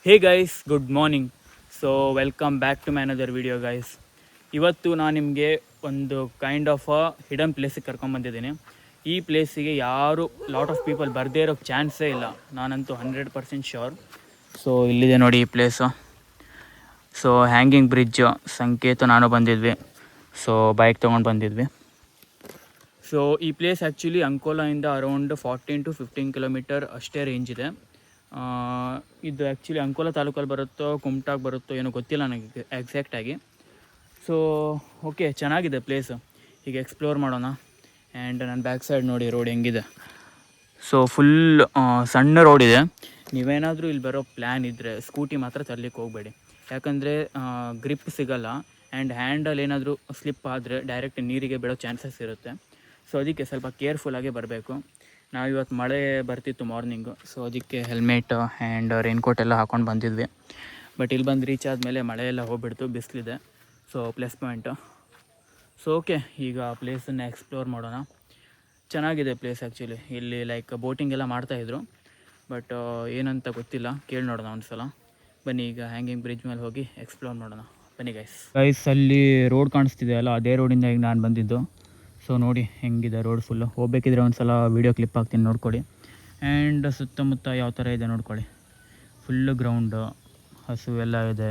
Hey guys, good morning. So welcome back to my another video guys. ಇವತ್ತು ನಾನು ನಿಮಗೆ ಒಂದು ಕೈಂಡ್ ಆಫ್ ಅ ಹಿಡನ್ ಪ್ಲೇಸಿಗೆ ಕರ್ಕೊಂಡ್ಬಂದಿದ್ದೀನಿ. ಈ ಪ್ಲೇಸಿಗೆ ಯಾರು ಲಾಟ್ ಆಫ್ ಪೀಪಲ್ ಬರದೇ ಇರೋಕ್ಕೆ ಚಾನ್ಸೇ ಇಲ್ಲ, ನಾನಂತೂ 100% ಶ್ಯೂರ್. ಸೊ ಇಲ್ಲಿದೆ ನೋಡಿ ಈ ಪ್ಲೇಸು. ಸೊ ಹ್ಯಾಂಗಿಂಗ್ ಬ್ರಿಡ್ಜ್ ಸಂಕೇತ ನಾನು ಬಂದಿದ್ವಿ. ಸೊ ಬೈಕ್ ತೊಗೊಂಡು ಬಂದಿದ್ವಿ. ಸೊ ಈ ಪ್ಲೇಸ್ ಆ್ಯಕ್ಚುಲಿ ಅಂಕೋಲಾಯಿಂದ ಅರೌಂಡ್ 14 to 15 ಕಿಲೋಮೀಟರ್ ಅಷ್ಟೇ ರೇಂಜ್ ಇದೆ. ಇದು ಆ್ಯಕ್ಚುಲಿ ಅಂಕೋಲಾ ತಾಲೂಕಲ್ಲಿ ಬರುತ್ತೋ ಕುಮಟಾಗೆ ಬರುತ್ತೋ ಏನೋ ಗೊತ್ತಿಲ್ಲ ನನಗೆ ಎಕ್ಸಾಕ್ಟಾಗಿ. ಸೊ ಓಕೆ, ಚೆನ್ನಾಗಿದೆ ಪ್ಲೇಸು. ಈಗ ಎಕ್ಸ್ಪ್ಲೋರ್ ಮಾಡೋಣ. ಆ್ಯಂಡ್ ನನ್ನ ಬ್ಯಾಕ್ ಸೈಡ್ ನೋಡಿ ರೋಡ್ ಹೆಂಗಿದೆ. ಸೊ ಫುಲ್ ಸಣ್ಣ ರೋಡ್ ಇದೆ. ನೀವೇನಾದರೂ ಇಲ್ಲಿ ಬರೋ ಪ್ಲ್ಯಾನ್ ಇದ್ದರೆ ಸ್ಕೂಟಿ ಮಾತ್ರ ತರಲಿಕ್ಕೆ ಹೋಗಬೇಡಿ, ಯಾಕಂದರೆ ಗ್ರಿಪ್ ಸಿಗೋಲ್ಲ. ಆ್ಯಂಡ್ ಹ್ಯಾಂಡಲ್ ಏನಾದರೂ ಸ್ಲಿಪ್ ಆದರೆ ಡೈರೆಕ್ಟ್ ನೀರಿಗೆ ಬೀಳೋ ಚಾನ್ಸಸ್ ಇರುತ್ತೆ. ಸೊ ಅದಕ್ಕೆ ಸ್ವಲ್ಪ ಕೇರ್ಫುಲ್ಲಾಗಿ ಬರಬೇಕು. ನಾವು ಇವತ್ತು ಮಳೆ ಬರ್ತಿತ್ತು ಮಾರ್ನಿಂಗು, ಸೊ ಅದಕ್ಕೆ ಹೆಲ್ಮೆಟ್ ಆ್ಯಂಡ್ ರೈನ್ಕೋಟ್ ಎಲ್ಲ ಹಾಕ್ಕೊಂಡು ಬಂದಿದ್ವಿ. ಬಟ್ ಇಲ್ಲಿ ಬಂದು ರೀಚ್ ಆದಮೇಲೆ ಮಳೆ ಎಲ್ಲ ಹೋಗ್ಬಿಡ್ತು, ಬಿಸಿಲಿದೆ. So plus point. So okay, ಈಗ ಪ್ಲೇಸನ್ನು ಎಕ್ಸ್ಪ್ಲೋರ್ ಮಾಡೋಣ. ಚೆನ್ನಾಗಿದೆ ಪ್ಲೇಸ್ ಆ್ಯಕ್ಚುಲಿ. ಇಲ್ಲಿ ಲೈಕ್ ಬೋಟಿಂಗ್ ಎಲ್ಲ ಮಾಡ್ತಾಯಿದ್ರು, ಬಟ್ ಏನಂತ ಗೊತ್ತಿಲ್ಲ, ಕೇಳಿ ನೋಡೋಣ ಒಂದು ಸಲ. ಬನ್ನಿ ಈಗ ಹ್ಯಾಂಗಿಂಗ್ ಬ್ರಿಡ್ಜ್ ಮೇಲೆ ಹೋಗಿ ಎಕ್ಸ್ಪ್ಲೋರ್ ಮಾಡೋಣ. ಬನ್ನಿ ಗೈಸ್ ಅಲ್ಲಿ ರೋಡ್ ಕಾಣಿಸ್ತಿದೆ ಅಲ್ಲ, ಅದೇ ರೋಡಿಂದ ಈಗ ನಾನು ಬಂದಿದ್ದು. ಸೊ ನೋಡಿ ಹೆಂಗಿದೆ ರೋಡ್ ಫುಲ್ಲು. ಹೋಗ್ಬೇಕಿದ್ರೆ ಒಂದು ಸಲ ವೀಡಿಯೋ ಕ್ಲಿಪ್ ಹಾಕ್ತೀನಿ, ನೋಡ್ಕೊಳ್ಳಿ. ಆ್ಯಂಡ್ ಸುತ್ತಮುತ್ತ ಯಾವ ಥರ ಇದೆ ನೋಡ್ಕೊಳ್ಳಿ. ಫುಲ್ಲು ಗ್ರೌಂಡು, ಹಸು ಎಲ್ಲ ಇದೆ.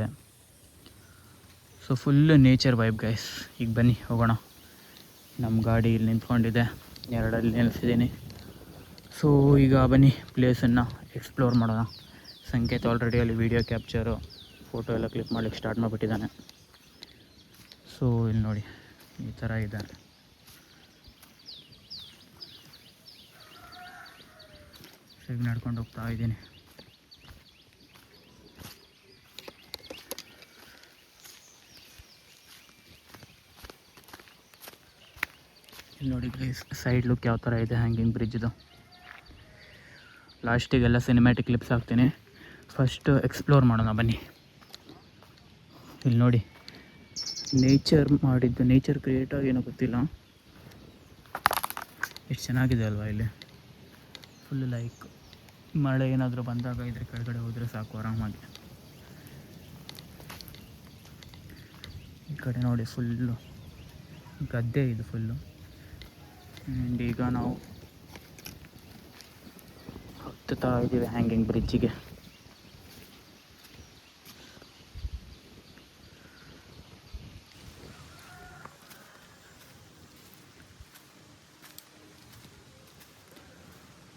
So full nature vibe guys. ಈಗ ಬನ್ನಿ ಹೋಗೋಣ. ನಮ್ಮ ಗಾಡಿ ಇಲ್ಲಿ ನಿಂತ್ಕೊಂಡಿದೆ, ಎರಡಲ್ಲಿ ನಿಲ್ಲಿಸಿದ್ದೀನಿ. ಸೊ ಈಗ ಬನ್ನಿ ಪ್ಲೇಸನ್ನು ಎಕ್ಸ್ಪ್ಲೋರ್ ಮಾಡೋಣ. ಸಂಕೇತ್ ಆಲ್ರೆಡಿ ಅಲ್ಲಿ ವೀಡಿಯೋ ಕ್ಯಾಪ್ಚರು ಫೋಟೋ ಎಲ್ಲ ಕ್ಲಿಕ್ ಮಾಡಲಿಕ್ಕೆ ಸ್ಟಾರ್ಟ್ ಮಾಡಿಬಿಟ್ಟಿದ್ದಾನೆ. ಸೊ ಇಲ್ಲಿ ನೋಡಿ ಈ ಥರ ಇದೆ. ಈಗ ನಡ್ಕೊಂಡು ಹೋಗ್ತಾ ಇದ್ದೀನಿ. ಇಲ್ಲಿ ನೋಡಿ ಗೈಸ್, ಸೈಡ್ ಲುಕ್ ಯಾವ ಥರ ಇದೆ ಹ್ಯಾಂಗಿಂಗ್ ಬ್ರಿಡ್ಜ್ದು. ಲಾಸ್ಟಿಗೆಲ್ಲ ಸಿನಿಮ್ಯಾಟಿಕ್ ಕ್ಲಿಪ್ಸ್ ಹಾಕ್ತೀನಿ. ಫಸ್ಟ್ ಎಕ್ಸ್ಪ್ಲೋರ್ ಮಾಡೋಣ ಬನ್ನಿ. ಇಲ್ಲಿ ನೋಡಿ ನೇಚರ್ ಮಾಡಿದ್ದು, ನೇಚರ್ ಕ್ರಿಯೇಟಾಗಿ ಏನೋ ಗೊತ್ತಿಲ್ಲ, ಎಷ್ಟು ಚೆನ್ನಾಗಿದೆ ಅಲ್ವಾ. ಇಲ್ಲಿ ಫುಲ್ ಲೈಕ್ ಮಳೆ ಏನಾದರೂ ಬಂದಾಗ ಇದ್ರ ಕೆಳಗಡೆ ಹೋದರೆ ಸಾಕು ಆರಾಮಾಗಿ. ಈ ಕಡೆ ನೋಡಿ ಫುಲ್ಲು ಗದ್ದೆ ಇದು ಫುಲ್ಲು. ಆ್ಯಂಡ್ ಈಗ ನಾವು ಹತ್ತುತ್ತಾ ಇದ್ದೀವಿ ಹ್ಯಾಂಗಿಂಗ್ ಬ್ರಿಡ್ಜಿಗೆ.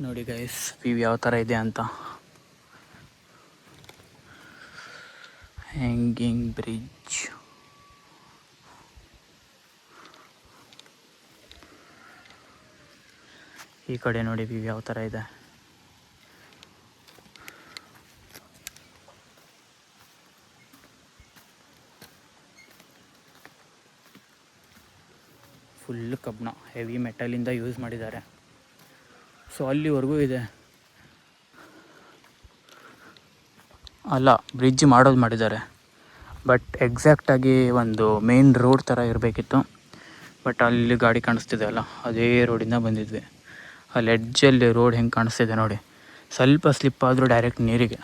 ನೋಡಿ ಗೈಸ್ ವ್ಯೂ ಯಾವ ಥರ ಇದೆ ಅಂತ. ಹ್ಯಾಂಗಿಂಗ್ ಬ್ರಿಡ್ಜ್ ಈ ಕಡೆ ನೋಡಿ ವ್ಯೂ ಯಾವ ಥರ ಇದೆ. ಫುಲ್ ಕಬ್ಬಣ, ಹೆವಿ ಮೆಟಲಿಂದ ಯೂಸ್ ಮಾಡಿದ್ದಾರೆ. ಸೊ ಅಲ್ಲಿವರೆಗೂ ಇದೆ ಅಲ್ಲ, ಬ್ರಿಡ್ಜ್ ಮಾಡಿದ್ದಾರೆ. ಬಟ್ ಎಕ್ಸಾಕ್ಟಾಗಿ ಒಂದು ಮೇನ್ ರೋಡ್ ಥರ ಇರಬೇಕಿತ್ತು. ಬಟ್ ಅಲ್ಲಿ ಗಾಡಿ ಕಾಣಿಸ್ತಿದೆ ಅಲ್ಲ, ಅದೇ ರೋಡಿಂದ ಬಂದಿದ್ವಿ. ಅಲ್ಲಿ ಎಡ್ಜಲ್ಲಿ ರೋಡ್ ಹೆಂಗೆ ಕಾಣಿಸ್ತಿದೆ ನೋಡಿ. ಸ್ವಲ್ಪ ಸ್ಲಿಪ್ ಆದರೂ ಡೈರೆಕ್ಟ್ ನೀರಿಗೆ.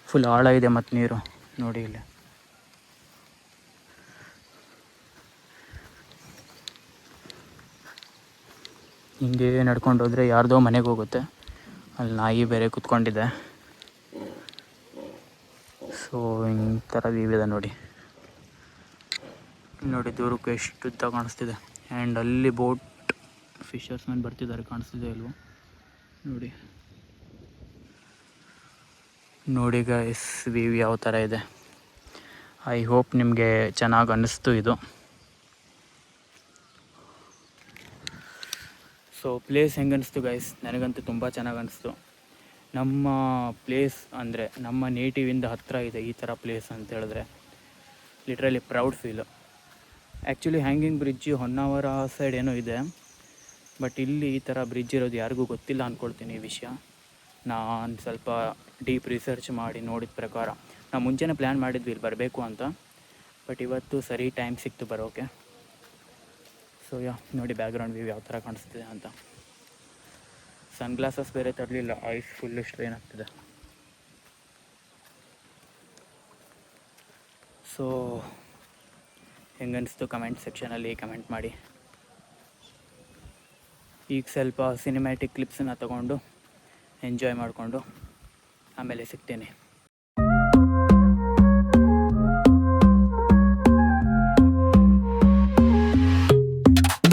ಫುಲ್ ಆಳ ಇದೆ ಮತ್ತು ನೀರು ನೋಡಿ ಇಲ್ಲಿ. ಹಿಂಗೆ ನಡ್ಕೊಂಡು ಹೋದರೆ ಯಾರ್ದೋ ಮನೆಗೆ ಹೋಗುತ್ತೆ. ಅಲ್ಲಿ ನಾಯಿ ಬೇರೆ ಕೂತ್ಕೊಂಡಿದೆ. ಸೊ ಈ ಥರ ವ್ಯೂ ಇದೆ ನೋಡಿ. ನೋಡಿ ದೂರಕ್ಕೆ ಎಷ್ಟು ಉದ್ದ ಕಾಣಿಸ್ತಿದೆ. ಆ್ಯಂಡ್ ಅಲ್ಲಿ ಬೋಟ್ ಫಿಶರ್ಸ್ ಮ್ಯಾನ್ ಬರ್ತಿದ್ದಾರೆ, ಕಾಣಿಸ್ತಿದೆ ಅಲ್ವ ನೋಡಿ. ನೋಡಿ ಗೈಸ್ ವ್ಯೂ ಯಾವ ಥರ ಇದೆ. ಐ ಹೋಪ್ ನಿಮಗೆ ಚೆನ್ನಾಗಿ ಅನ್ನಿಸ್ತು ಇದು. ಸೊ ಪ್ಲೇಸ್ ಹೆಂಗೆ ಅನಿಸ್ತು ಗೈಸ್? ನನಗಂತೂ ತುಂಬ ಚೆನ್ನಾಗಿ ಅನಿಸ್ತು. ನಮ್ಮ ಪ್ಲೇಸ್ ಅಂದರೆ ನಮ್ಮ ನೇಟಿವಿಂದ ಹತ್ತಿರ ಇದೆ ಈ ಥರ ಪ್ಲೇಸ್ ಅಂತ ಹೇಳಿದ್ರೆ literally proud feel. Actually hanging bridge Honnavar side ಏನೋ ಇದೆ, ಬಟ್ ಇಲ್ಲಿ ಈ ಥರ ಬ್ರಿಡ್ಜ್ ಇರೋದು ಯಾರಿಗೂ ಗೊತ್ತಿಲ್ಲ ಅಂದ್ಕೊಳ್ತೀನಿ ಈ ವಿಷಯ. ನಾನು ಸ್ವಲ್ಪ ಡೀಪ್ ರಿಸರ್ಚ್ ಮಾಡಿ ನೋಡಿದ ಪ್ರಕಾರ, ನಾವು ಮುಂಚೆನೇ ಪ್ಲ್ಯಾನ್ ಮಾಡಿದ್ವಿ ಇಲ್ಲಿ ಬರಬೇಕು ಅಂತ, ಬಟ್ ಇವತ್ತು ಸರಿ ಟೈಮ್ ಸಿಕ್ತು ಬರೋಕ್ಕೆ. ಸೊ ನೋಡಿ ಬ್ಯಾಕ್ಗ್ರೌಂಡ್ ವ್ಯೂ ಯಾವ ಥರ ಕಾಣಿಸ್ತಿದೆ ಅಂತ. ಸನ್ಗ್ಲಾಸಸ್ ಬೇರೆ ತರಲಿಲ್ಲ, ಐಸ್ ಫುಲ್ಲು ಸ್ಟ್ರೈನ್ ಆಗ್ತಿದೆ. ಸೊ ಹೆಂಗನ್ನಿಸ್ತು ಕಮೆಂಟ್ ಸೆಕ್ಷನಲ್ಲಿ ಕಮೆಂಟ್ ಮಾಡಿ. ಈಗ ಸ್ವಲ್ಪ ಸಿನಿಮ್ಯಾಟಿಕ್ ಕ್ಲಿಪ್ಸನ್ನು ತಗೊಂಡು ಎಂಜಾಯ್ ಮಾಡಿಕೊಂಡು ಆಮೇಲೆ ಸಿಗ್ತೀನಿ.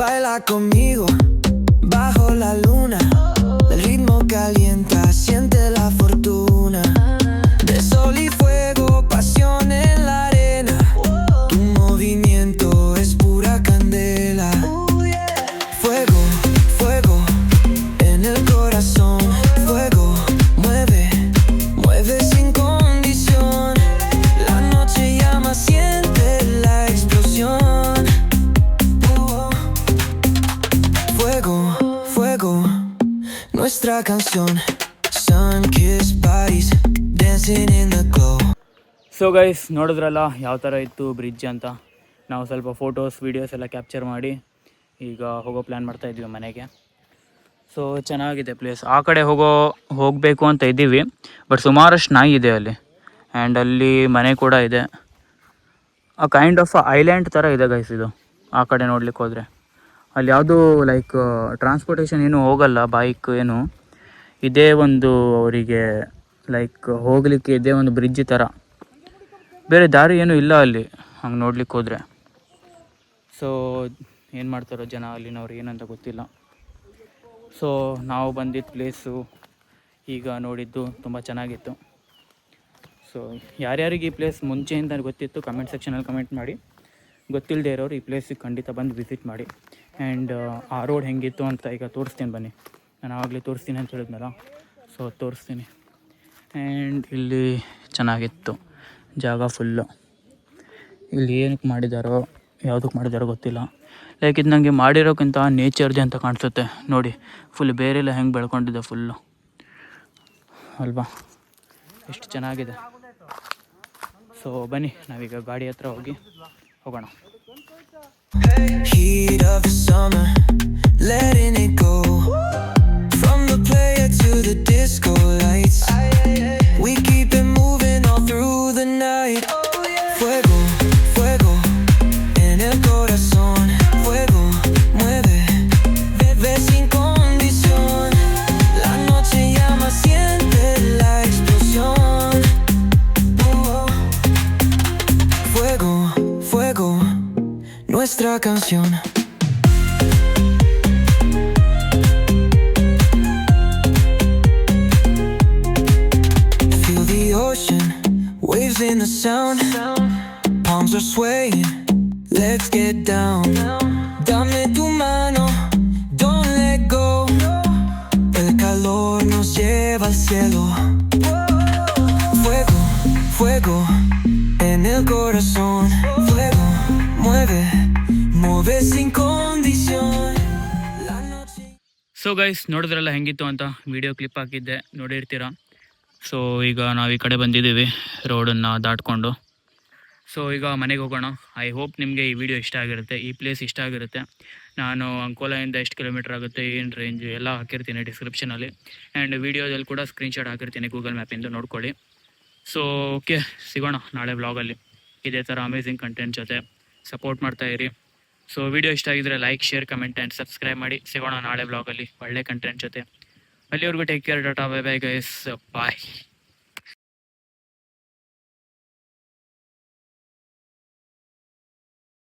Baila conmigo bajo la luna, el ritmo calienta, siente la fortuna. De sol y fuego, pasión en la arena. Tu movimiento es pura candela. Fuego, fuego en el corazón. Fuego, mueve, mueve sin condición. La noche llama, siente la explosión. Fuego, fuego, nuestra canción. Sun-kissed bodies dancing in the glow. So guys, ನೋಡಿದ್ರಲ್ಲ ಯಾವ ಥರ ಇತ್ತು bridge ಅಂತ. ನಾವು ಸ್ವಲ್ಪ photos videos ಎಲ್ಲ capture ಮಾಡಿ ಈಗ ಹೋಗೋ ಪ್ಲ್ಯಾನ್ ಮಾಡ್ತಾಯಿದ್ವಿ ಮನೆಗೆ. ಸೊ ಚೆನ್ನಾಗಿದೆ ಪ್ಲೇಸ್. ಆ ಕಡೆ ಹೋಗಬೇಕು ಅಂತ ಇದ್ದೀವಿ, ಬಟ್ ಸುಮಾರಷ್ಟು ನಾಯಿ ಇದೆ ಅಲ್ಲಿ. ಆ್ಯಂಡ್ ಅಲ್ಲಿ ಮನೆ ಕೂಡ ಇದೆ. ಆ ಕೈಂಡ್ ಆಫ್ ಐಲ್ಯಾಂಡ್ ಥರ ಇದೆ ಗೈಸ್ ಇದು. ಆ ಕಡೆ ನೋಡ್ಲಿಕ್ಕೆ ಹೋದರೆ ಅಲ್ಲಿ ಯಾವುದೂ ಲೈಕ್ ಟ್ರಾನ್ಸ್ಪೋರ್ಟೇಷನ್ ಏನೂ ಹೋಗಲ್ಲ, ಬೈಕ್ ಏನು. ಇದೇ ಒಂದು ಅವರಿಗೆ ಲೈಕ್ ಹೋಗಲಿಕ್ಕೆ ಇದೇ ಒಂದು ಬ್ರಿಡ್ಜ್ ಥರ, ಬೇರೆ ದಾರಿ ಏನೂ ಇಲ್ಲ ಅಲ್ಲಿ ಹಂಗೆ ನೋಡ್ಲಿಕ್ಕೆ ಹೋದರೆ. ಸೊ ಏನು ಮಾಡ್ತಾರೋ ಜನ ಅಲ್ಲಿನವ್ರು ಏನಂತ ಗೊತ್ತಿಲ್ಲ. ಸೊ ನಾವು ಬಂದಿದ್ದ ಪ್ಲೇಸು ಈಗ ನೋಡಿದ್ದು ತುಂಬ ಚೆನ್ನಾಗಿತ್ತು. ಸೊ ಯಾರ್ಯಾರಿಗೆ ಈ ಪ್ಲೇಸ್ ಮುಂಚೆಯಿಂದ ಗೊತ್ತಿತ್ತು ಕಮೆಂಟ್ ಸೆಕ್ಷನಲ್ಲಿ ಕಮೆಂಟ್ ಮಾಡಿ. ಗೊತ್ತಿಲ್ಲದೆ ಇರೋರು ಈ ಪ್ಲೇಸಿಗೆ ಖಂಡಿತ ಬಂದು ವಿಸಿಟ್ ಮಾಡಿ. ಆ್ಯಂಡ್ ಆ ರೋಡ್ ಹೆಂಗಿತ್ತು ಅಂತ ಈಗ ತೋರಿಸ್ತೀನಿ ಬನ್ನಿ. ನಾನು ಆವಾಗಲೇ ತೋರಿಸ್ತೀನಿ ಅಂತ ಹೇಳಿದ್ನಲ್ಲ, ಸೊ ತೋರಿಸ್ತೀನಿ. ಆ್ಯಂಡ್ ಇಲ್ಲಿ ಚೆನ್ನಾಗಿತ್ತು ಜಾಗ ಫುಲ್ಲು. ಇಲ್ಲಿ ಏನಕ್ಕೆ ಮಾಡಿದಾರೋ ಯಾವುದಕ್ಕೆ ಮಾಡಿದಾರೋ ಗೊತ್ತಿಲ್ಲ. ಲೈಕ್ ಇದು ನನಗೆ ಮಾಡಿರೋಕ್ಕಿಂತ ನೇಚರ್ದೆ ಅಂತ ಕಾಣಿಸುತ್ತೆ ನೋಡಿ. ಫುಲ್ ಬೇರೆಲ್ಲ ಹೆಂಗೆ ಬೆಳ್ಕೊಂಡಿದೆ ಫುಲ್ಲು ಅಲ್ವಾ, ಎಷ್ಟು ಚೆನ್ನಾಗಿದೆ. ಸೊ ಬನ್ನಿ ನಾವೀಗ ಗಾಡಿ ಹತ್ರ ಹೋಗೋಣ. Heat of the summer, letting it go. From the player to the disco lights, we keep it moving all through the night. Fuego, fuego en el corazón. Fuego, mueve, bebe sin condición. La noche llama, siente la explosión. Fuego, fuego, nuestra canción. Feel the ocean, waves in the sound. Palms are swaying, let's get down. Dame tu mano, don't let go. El calor nos lleva al cielo. Fuego, fuego en el corazón. Fuego, mueve, mueve sin condición. La noche. So guys, ನೋಡಿದ್ರಲ್ಲ ಹೆಂಗಿತ್ತು ಅಂತ. Video clip ಹಾಕಿದ್ದೆ, ನೋಡಿರ್ತೀರ. So ಈಗ ನಾವು ಈ ಕಡೆ ಬಂದಿದ್ದೀವಿ ರೋಡನ್ನು ದಾಟ್ಕೊಂಡು. ಸೊ ಈಗ ಮನೆಗೆ ಹೋಗೋಣ. ಐ ಹೋಪ್ ನಿಮಗೆ ಈ ವಿಡಿಯೋ ಇಷ್ಟ ಆಗಿರುತ್ತೆ, ಈ ಪ್ಲೇಸ್ ಇಷ್ಟ ಆಗಿರುತ್ತೆ. ನಾನು ಅಂಕೋಲಾಯಿಂದ ಎಷ್ಟು ಕಿಲೋಮೀಟ್ರ್ ಆಗುತ್ತೆ, ಏನು ರೇಂಜ್ ಎಲ್ಲ ಹಾಕಿರ್ತೀನಿ ಡಿಸ್ಕ್ರಿಪ್ಷನಲ್ಲಿ. ಆ್ಯಂಡ್ ವೀಡಿಯೋದಲ್ಲಿ ಕೂಡ ಸ್ಕ್ರೀನ್ಶಾಟ್ ಹಾಕಿರ್ತೀನಿ ಗೂಗಲ್ ಮ್ಯಾಪಿಂದ, ನೋಡ್ಕೊಳ್ಳಿ. ಸೊ ಓಕೆ, ಸಿಗೋಣ ನಾಳೆ ವ್ಲಾಗಲ್ಲಿ ಇದೇ ಥರ ಅಮೇಝಿಂಗ್ ಕಂಟೆಂಟ್ ಜೊತೆ. ಸಪೋರ್ಟ್ ಮಾಡ್ತಾಯಿರಿ. ಸೊ ವಿಡಿಯೋ ಇಷ್ಟ ಆಗಿದ್ರೆ like, share, comment and subscribe ಮಾಡಿ. ಸಿಗೋಣ ನಾಳೆ ವ್ಲಾಗಲ್ಲಿ ಒಳ್ಳೆ ಕಂಟೆಂಟ್ ಜೊತೆ. ಅಲ್ಲಿವರೆಗೂ take care, tata, bye bye guys, ಬಾಯ್.